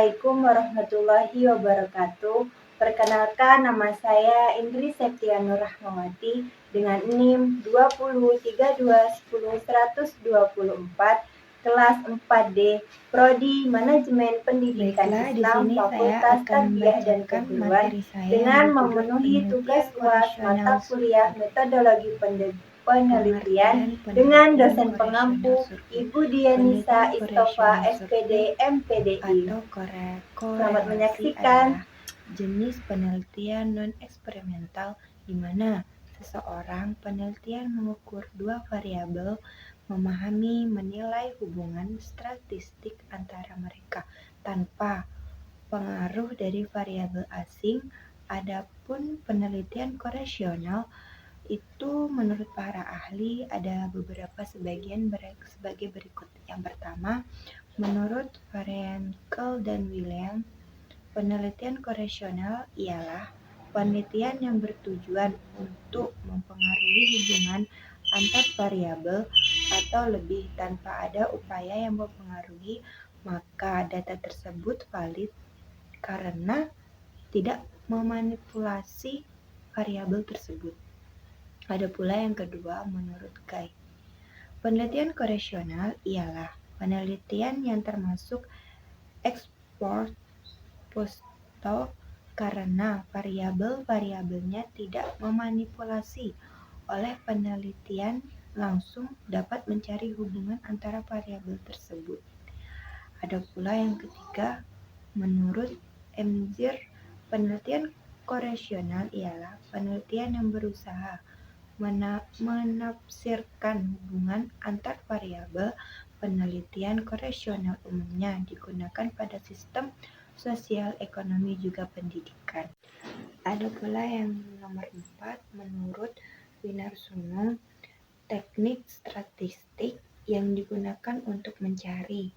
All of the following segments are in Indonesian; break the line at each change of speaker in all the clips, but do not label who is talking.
Assalamualaikum warahmatullahi wabarakatuh. Perkenalkan, nama saya Indri Septianur Rahmawati dengan NIM 2032110124 kelas 4D, Prodi Manajemen Pendidikan
Baiklah, di
Islam
sini saya
Fakultas
akan
Tarbiyah dan
membacakan
Keguruan
materi saya
dengan
yang berjudul
memenuhi tugas
Penelitian
UAS mata
Koresional
kuliah
Survei.
Metodologi penelitian
Pengertian
dengan
penelitian
dosen pengampu
koresional survei.
Ibu Dianisa
Penelitian
Istofa
koresional
SPD
survei
MPDI.
atau
Selamat
korelasi
menyaksikan.
adalah jenis penelitian non-eksperimental di mana seseorang penelitian mengukur dua variabel, memahami, menilai hubungan statistik antara mereka tanpa pengaruh dari variabel asing. Adapun penelitian koresional itu menurut para ahli ada beberapa sebagai berikut. Yang pertama, menurut Frenkel dan William, penelitian koresional ialah penelitian yang bertujuan untuk mempengaruhi hubungan antar variabel atau lebih tanpa ada upaya yang mempengaruhi, maka data tersebut valid karena tidak memanipulasi variabel tersebut. Ada pula yang kedua menurut Guy. Penelitian koresional ialah penelitian yang termasuk ex post karena variabel-variabelnya tidak memanipulasi oleh penelitian langsung dapat mencari hubungan antara variabel tersebut. Ada pula yang ketiga menurut Emzir, penelitian koresional ialah penelitian yang berusaha menafsirkan hubungan antar variabel. Penelitian koresional umumnya digunakan pada sistem sosial, ekonomi, juga pendidikan. Ada pula yang nomor 4 menurut Winarsono, teknik statistik yang digunakan untuk mencari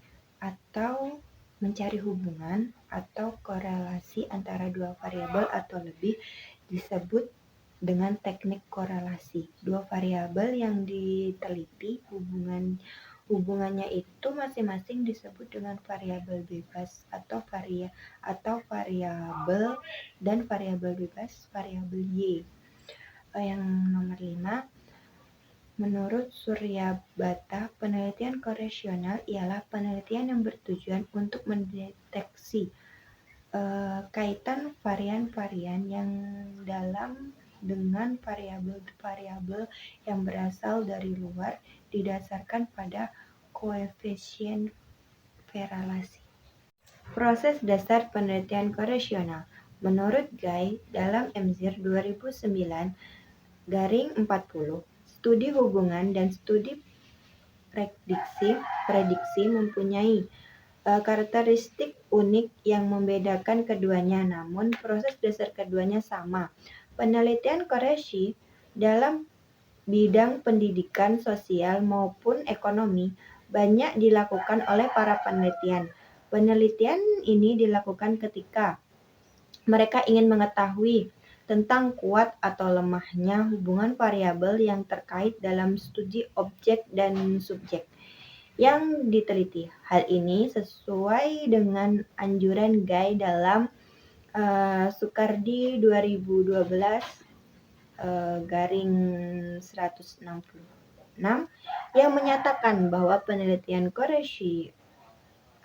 hubungan atau korelasi antara dua variabel atau lebih disebut dengan teknik korelasi. Dua variabel yang diteliti hubungannya itu masing-masing disebut dengan variabel bebas atau variabel dan variabel bebas variabel Y. Yang nomor 5, menurut Suryabhata, penelitian koresional ialah penelitian yang bertujuan untuk mendeteksi kaitan varian-varian yang dalam dengan variabel-variabel yang berasal dari luar didasarkan pada koefisien korelasi. Proses dasar penelitian koresional. Menurut Guy dalam Emzir 2009-40, studi hubungan dan studi prediksi mempunyai karakteristik unik yang membedakan keduanya, namun proses dasar keduanya sama. Penelitian korelasi dalam bidang pendidikan, sosial, maupun ekonomi banyak dilakukan oleh para penelitian. Penelitian ini dilakukan ketika mereka ingin mengetahui tentang kuat atau lemahnya hubungan variabel yang terkait dalam studi objek dan subjek yang diteliti. Hal ini sesuai dengan anjuran Guy dalam Sukardi 2012-166 yang menyatakan bahwa penelitian korelasi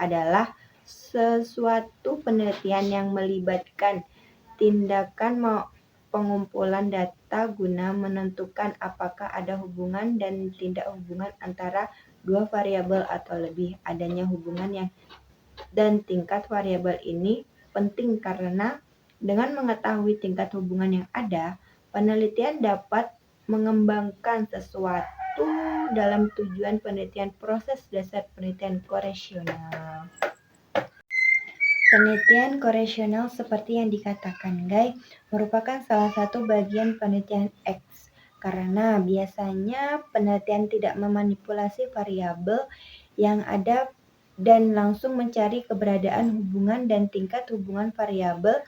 adalah sesuatu penelitian yang melibatkan tindakan pengumpulan data guna menentukan apakah ada hubungan dan tidak hubungan antara dua variabel atau lebih. Adanya hubungan dan tingkat variabel ini penting karena dengan mengetahui tingkat hubungan yang ada, penelitian dapat mengembangkan sesuatu dalam tujuan penelitian. Proses dasar penelitian koresional. Penelitian koresional seperti yang dikatakan Guy merupakan salah satu bagian penelitian X karena biasanya penelitian tidak memanipulasi variabel yang ada dan langsung mencari keberadaan hubungan dan tingkat hubungan variabel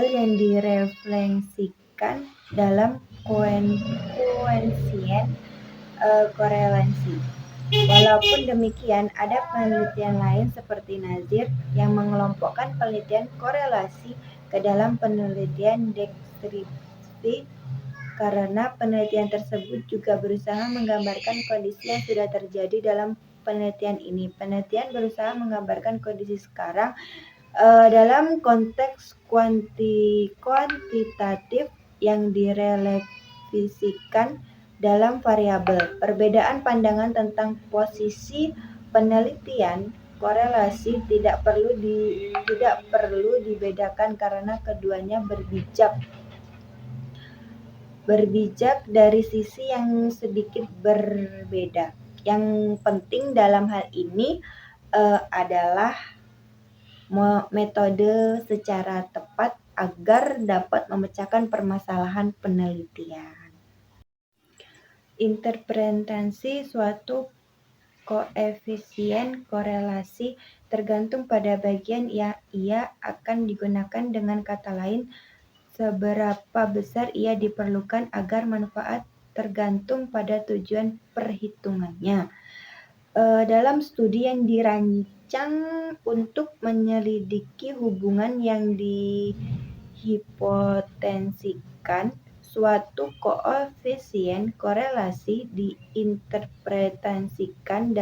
yang direfleksikan dalam koefisien korelasi. Walaupun demikian, ada penelitian lain seperti Nazir yang mengelompokkan penelitian korelasi ke dalam penelitian deskripsi karena penelitian tersebut juga berusaha menggambarkan kondisi yang sudah terjadi dalam penelitian ini. Penelitian berusaha menggambarkan kondisi sekarang dalam konteks kuantitatif yang direlevisikan dalam variabel. Perbedaan pandangan tentang posisi penelitian korelasi tidak perlu dibedakan karena keduanya berbijak dari sisi yang sedikit berbeda. Yang penting dalam hal ini adalah metode secara tepat agar dapat memecahkan permasalahan penelitian. Interpretasi suatu koefisien korelasi tergantung pada bagian yang ia akan digunakan. Dengan kata lain, seberapa besar ia diperlukan agar manfaat tergantung pada tujuan perhitungannya. Dalam studi yang dirancang untuk menyelidiki hubungan yang dihipotensikan, suatu koefisien korelasi diinterpretasikan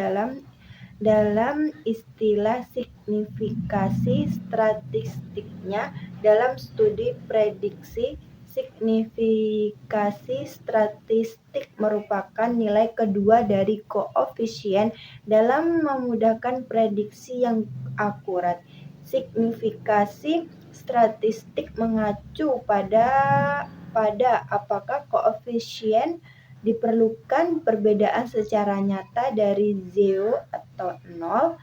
dalam istilah signifikasi statistiknya. Dalam studi prediksi, signifikasi statistik merupakan nilai kedua dari koefisien dalam memudahkan prediksi yang akurat. Signifikasi statistik mengacu pada apakah koefisien diperlukan perbedaan secara nyata dari 0 atau 0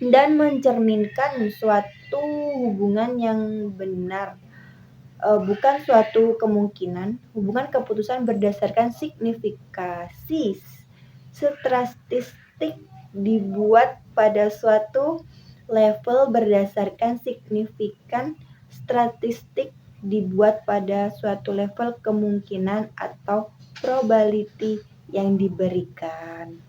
dan mencerminkan suatu hubungan yang benar, bukan suatu kemungkinan. Hubungan keputusan berdasarkan signifikasi statistik dibuat pada suatu level berdasarkan signifikan statistik dibuat pada suatu level kemungkinan atau probability yang diberikan.